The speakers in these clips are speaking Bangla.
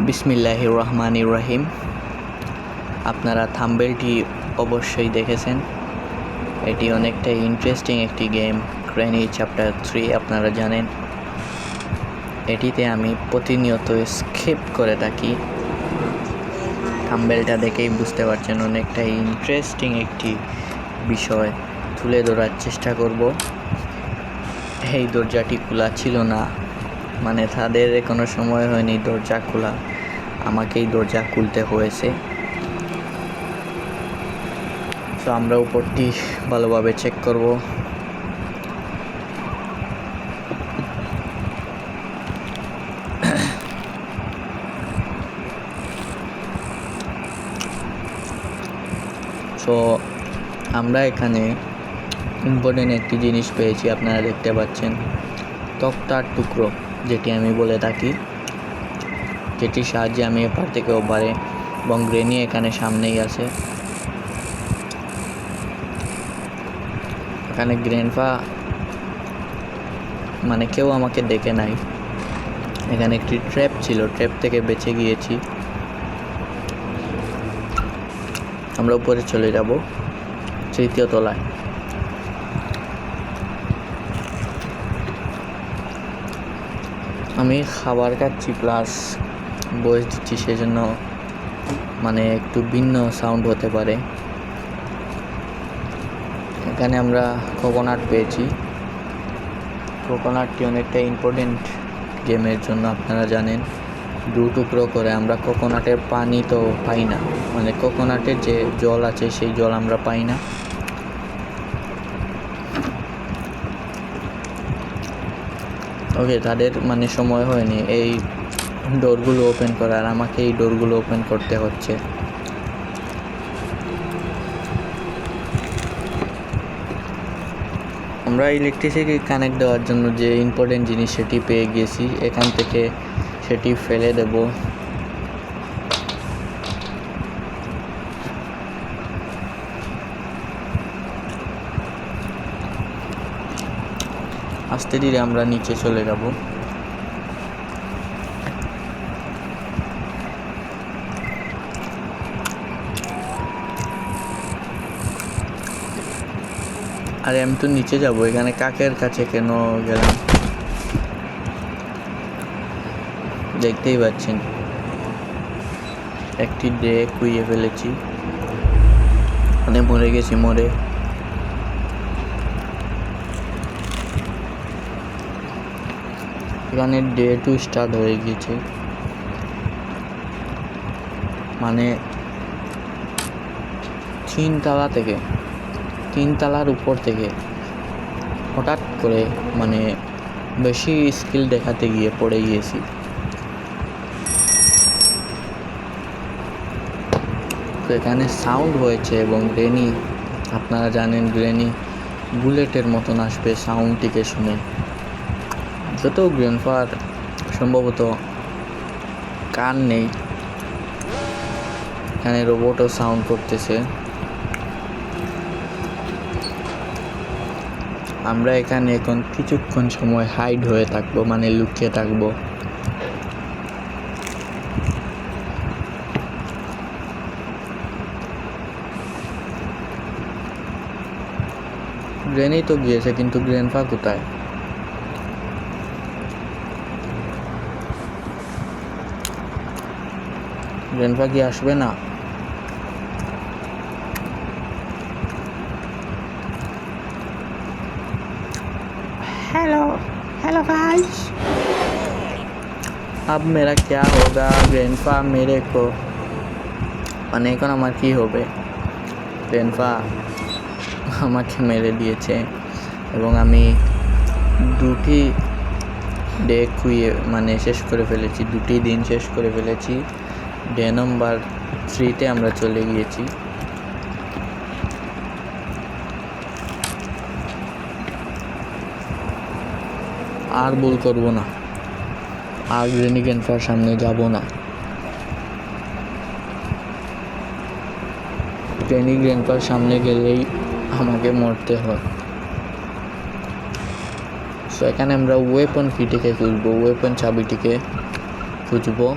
বিসমিল্লাহির রহমানির রহিম। আপনারা থাম্বনেলটি অবশ্যই দেখেছেন। এটি অনেকটাই ইন্টারেস্টিং একটি গেম, গ্র্যানি চ্যাপ্টার 3। আপনারা জানেন এটিতে আমি প্রতিনিয়ত স্কিপ করে থাকি। থাম্বনেলটা দেখেই বুঝতে পারছেন অনেকটাই ইন্টারেস্টিং একটি বিষয় তুলে ধরার চেষ্টা করব। এই দরজাটি খোলা ছিল না, মানে তাদের কোনো সময় হয়নি দরজা খোলা, আমাকেই দরজা খুলতে হয়েছে। তো আমরা উপরটি ভালোভাবে চেক করব। সো আমরা এখানে ইম্পর্টেন্ট একটি জিনিস পেয়েছি, আপনারা দেখতে পাচ্ছেন, তক্তার টুকরো, যেটি আমি বলে থাকি, যেটির সাহায্যে আমি এপার থেকে ওপারে, এবং গ্রেনি এখানে সামনেই আছে। এখানে গ্র্যান্ডপা মানে কেউ আমাকে দেখে নাই। এখানে একটি ট্র্যাপ ছিল, ট্র্যাপ থেকে বেঁচে গিয়েছি। আমরা উপরে চলে যাব, তৃতীয় তলায়। আমি খাবার খাচ্ছি প্লাস ভয়েস দিচ্ছি, সেজন্য মানে একটু ভিন্ন সাউন্ড হতে পারে। এখানে আমরা কোকোনাট পেয়েছি। কোকোনাটটি অনেকটা ইম্পর্টেন্ট গেমের জন্য, আপনারা জানেন। দু টুকরো করে আমরা কোকোনাটের পানি তো পাই না, মানে কোকোনাটের যে জল আছে সেই জল আমরা পাই না। ওকে, তাদের মানে সময় হয়নি এই ডোরগুলো ওপেন করার, আমাকে এই ডোরগুলো ওপেন করতে হচ্ছে। আমরা ইলেকট্রিসিটি কানেক্ট দেওয়ার জন্য যে ইম্পর্টেন্ট জিনিস সেটি পেয়ে গেছি, এখান থেকে সেটি ফেলে দেব। আস্তে ধীরে আমরা নিচে চলে যাব। আরে আমি তো নিচে যাব, এখানে কাকের কাছে কেন গেলাম? দেখতেই পাচ্ছেন একটি ডে কুইয়ে ফেলেছি, মানে মরে গেছি মরে। এখানে ডে 2 স্টার্ট হয়ে গিয়েছে, মানে 3 তালার উপর থেকে হঠাৎ করে মানে বেশি স্কিল দেখাতে গিয়ে পড়ে গিয়েছি। তো এখানে সাউন্ড হয়েছে, এবং গ্রেনি, আপনারা জানেন গ্রেনি বুলেটের মতন আসবে সাউন্ডটিকে শুনে। যত গ্র্যান্ডপার সম্ভবত কান নেই, এখানে রোবটও সাউন্ড করতেছে। আমরা এখানে এখন কিছুক্ষণ সময় হাইড হয়ে থাকবো, মানে লুকিয়ে থাকবো। গ্রেনি তো গিয়েছে, কিন্তু গ্র্যান্ডপা কোথায়? গ্র্যান্ডপা কি আসবে না? हेलो गाइस, अब मेरा क्या होगा? ग्रैंडपा मेरे को মানে এখন আমার কি হবে? গ্র্যান্ডপা আমাকে মেরে দিয়েছে, এবং আমি 2টি ডে খুইয়ে মানে শেষ করে ফেলেছি, 2টি দিন শেষ করে ফেলেছি। ডে নাম্বার 3-তে আমরা চলে গিয়েছি। আর ভুল করব না, আর গ্রেনি গ্র্যান্ডপার সামনে যাব না। গ্রেনি গ্র্যান্ডপার সামনে গেলেই আমাকে মরতে হয়। সো এখানে আমরা ওয়েপন কিটিকে খুঁজবো, ওয়েপন চাবিটিকে খুঁজবো।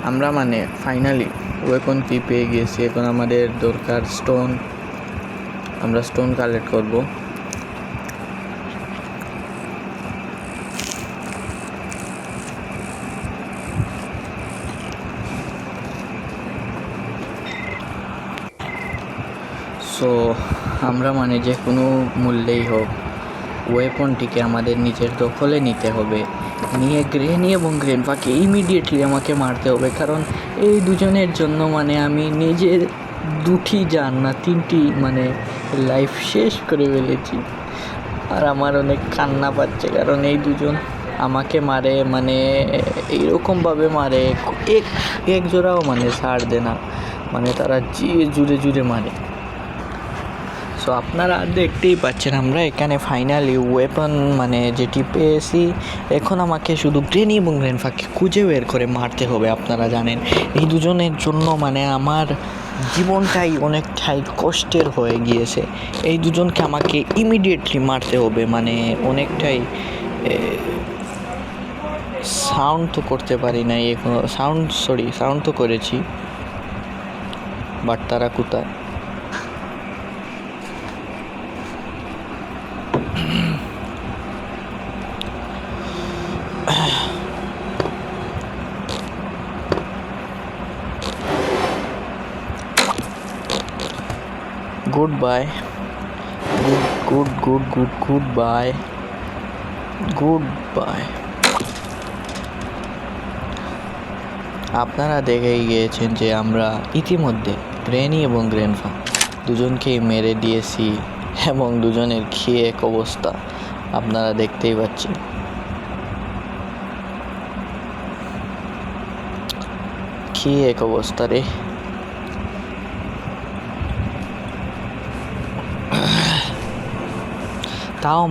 আমরা মানে ফাইনালি ওয়েপন কি পেয়ে গিয়েছি। এখন আমাদের দরকার স্টোন। আমরা স্টোন কালেক্ট করব। সো আমরা মানে যে কোনো মূল্যেই হোক ওয়েপনটিকে আমাদের নিজের দখলে নিতে হবে। নিয়ে গ্রেনি এবং গ্রেনফাকে ইমিডিয়েটলি আমাকে মারতে হবে, কারণ এই দুজনের জন্য মানে আমি নিজের 2টি জান না 3টি মানে লাইফ শেষ করে ফেলেছি। আর আমার অনেক কান্না পাচ্ছে, কারণ এই দুজন আমাকে মারে মানে এইরকমভাবে মারে, এক জোড়াও মানে ছাড় দেয় না, মানে তারা যে জুড়ে জুড়ে মারে। সো আপনারা দেখতেই পাচ্ছেন আমরা এখানে ফাইনালি ওয়েপন মানে যেটি পেয়েছি। এখন আমাকে শুধু গ্রেনি এবং গ্রেনফাকে খুঁজে বের করে মারতে হবে। আপনারা জানেন এই দুজনের জন্য মানে আমার জীবনটাই অনেকটাই কষ্টের হয়ে গিয়েছে। এই দুজনকে আমাকে ইমিডিয়েটলি মারতে হবে, মানে অনেকটাই সাউন্ড তো করতে পারি নাই এখন, সাউন্ড তো করেছি, বাট তারা কোথায়? Goodbye. Goodbye. আপনারা দেখেই গিয়েছেন যে আমরা ইতিমধ্যে গ্রেনি এবং গ্রেনফা দুজনকেই মেরে দিয়েছি এবং দুজনের খেয়ে এক অবস্থা আপনারা দেখতেই পাচ্ছেন। খেয়ে এক অবস্থা রে। তাও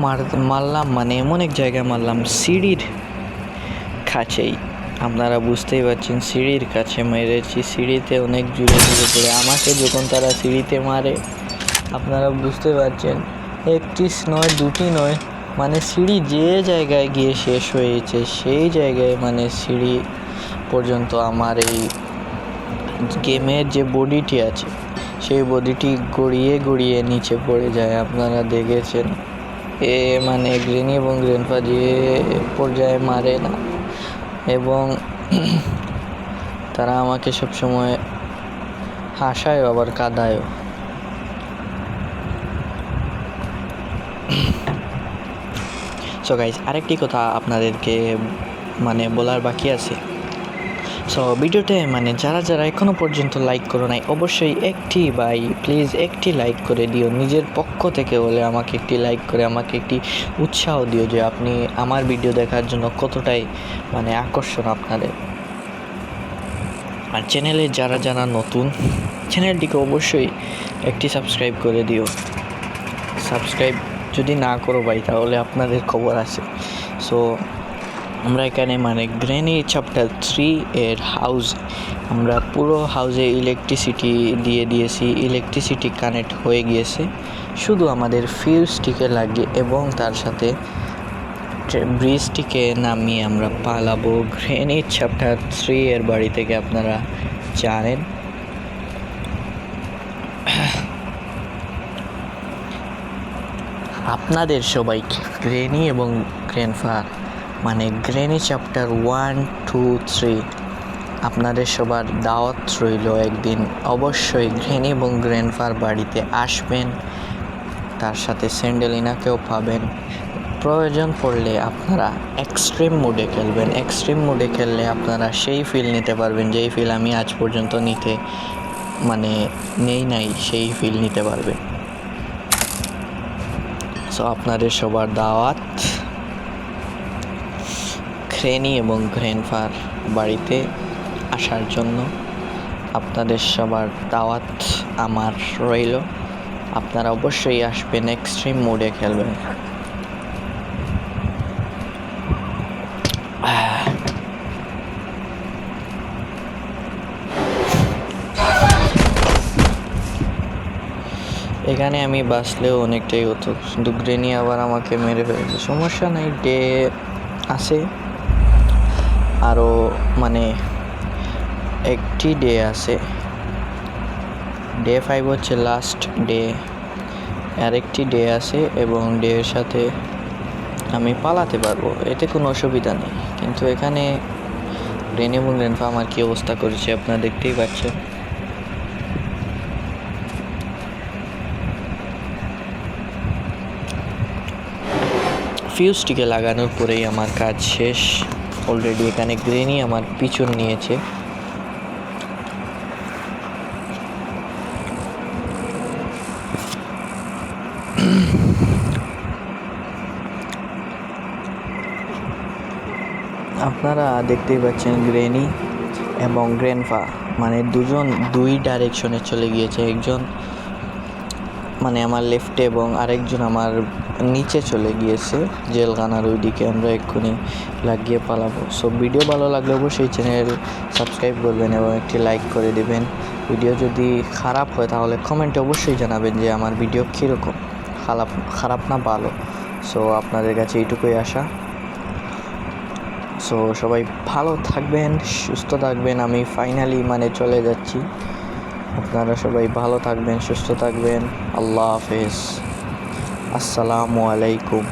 মারলাম মানে এমন এক জায়গায় মারলাম সিঁড়ির কাছেই। আপনারা বুঝতেই পারছেন সিঁড়ির কাছে মেরেছি, সিঁড়িতে অনেক জুড়ে পড়ে। আমাকে যখন তারা সিঁড়িতে মারে আপনারা বুঝতে পারছেন, একটি নয় 2টি নয়, মানে সিঁড়ি যে জায়গায় গিয়ে শেষ হয়েছে সেই জায়গায় মানে সিঁড়ি পর্যন্ত আমার এই গেমের যে বডিটি আছে সেই বডিটি গড়িয়ে নিচে পড়ে যায়। আপনারা দেখেছেন মানে গ্রেনি এবং গ্রেনফা যে পর্যায়ে মারে না, এবং তারা আমাকে সবসময় হাসায় আবার কাঁদায়ও। সো গাইজ, আরেকটি কথা আপনাদেরকে মানে বলার বাকি আছে। সো ভিডিওতে মানে যারা এখনও পর্যন্ত লাইক করো নাই, অবশ্যই প্লিজ একটি লাইক করে দিও। নিজের পক্ষ থেকে হলে আমাকে একটি লাইক করে আমাকে একটি উৎসাহ দিও যে আপনি আমার ভিডিও দেখার জন্য কতটাই মানে আকর্ষণ আপনাদের। আর চ্যানেলে যারা নতুন, চ্যানেলটিকে অবশ্যই একটি সাবস্ক্রাইব করে দিও। সাবস্ক্রাইব যদি না করো ভাই তাহলে আপনাদের খবর আছে। সো আমরা এখানে মানে গ্রেনি চ্যাপ্টার 3 এর আমরা পুরো হাউসে ইলেকট্রিসিটি দিয়ে দিয়েছি। ইলেকট্রিসিটি কানেক্ট হয়ে গিয়েছে, শুধু আমাদের ফিউজটিকে লাগিয়ে এবং তার সাথে ব্রিজটিকে নামিয়ে আমরা পালাবো গ্রেনি চ্যাপ্টার 3 এর বাড়ি থেকে। আপনারা জানেন আপনাদের সবাইকে গ্রেনি এবং গ্রেনফা মানে গ্রেনি চ্যাপ্টার 1, 2, 3 আপনাদের সবার দাওয়াত রইল। একদিন অবশ্যই গ্রেনি এবং গ্রেনফার বাড়িতে আসবেন, তার সাথে স্যান্ডেলিনাকেও পাবেন। প্রয়োজন পড়লে আপনারা এক্সট্রিম মোডে খেলবেন। এক্সট্রিম মোডে খেললে আপনারা সেই ফিল নিতে পারবেন যেই ফিল আমি আজ পর্যন্ত নেই সেই ফিল নিতে পারবেন। সো আপনাদের সবার দাওয়াত গ্রেনি এবং গ্রেনফার বাড়িতে আসার জন্য। আপনাদের সবার দাওয়াত আমার রইল। আপনারা অবশ্যই আসবেন, এক্সট্রিম মোডে খেলবেন। এখানে আমি বাঁচলেও অনেকটাই হতো, কিন্তু গ্রেনি আবার আমাকে মেরে ফেলেছে। সমস্যা নাই, ডে আছে আরও মানে একটি ডে আছে, ডে 5 হচ্ছে লাস্ট ডে, আরেকটি ডে আছে এবং ডে এর সাথে আমি পালাতে পারবো, এতে কোনো অসুবিধা নেই। কিন্তু এখানে রেন এবং রেনফা আমার কী অবস্থা করেছে আপনারা দেখতেই পাচ্ছেন। ফিউজটিকে লাগানোর পরেই আমার কাজ শেষ। অলরেডি এখানে গ্রেনি আমার পিছন নিয়েছে। আপনারা দেখতেই পাচ্ছেন গ্রেনি এবং গ্র্যান্ডপা মানে দুই ডাইরেকশনে চলে গিয়েছে। একজন মানে আমার লেফটে এবং আরেকজন আমার নিচে চলে গিয়েছে জেলখানার ওইদিকে। আমরা এক্ষুনি লাগিয়ে পালাবো। সো ভিডিও ভালো লাগলে অবশ্যই চ্যানেল সাবস্ক্রাইব করবেন এবং একটি লাইক করে দেবেন। ভিডিও যদি খারাপ হয় তাহলে কমেন্টে অবশ্যই জানাবেন যে আমার ভিডিও কীরকম, খারাপ না ভালো। সো আপনাদের কাছে এইটুকুই আশা। সো সবাই ভালো থাকবেন, সুস্থ থাকবেন। আমি ফাইনালি মানে চলে যাচ্ছি। আপনারা সবাই ভালো থাকবেন, সুস্থ থাকবেন। আল্লাহ হাফেজ, আসসালামু আলাইকুম।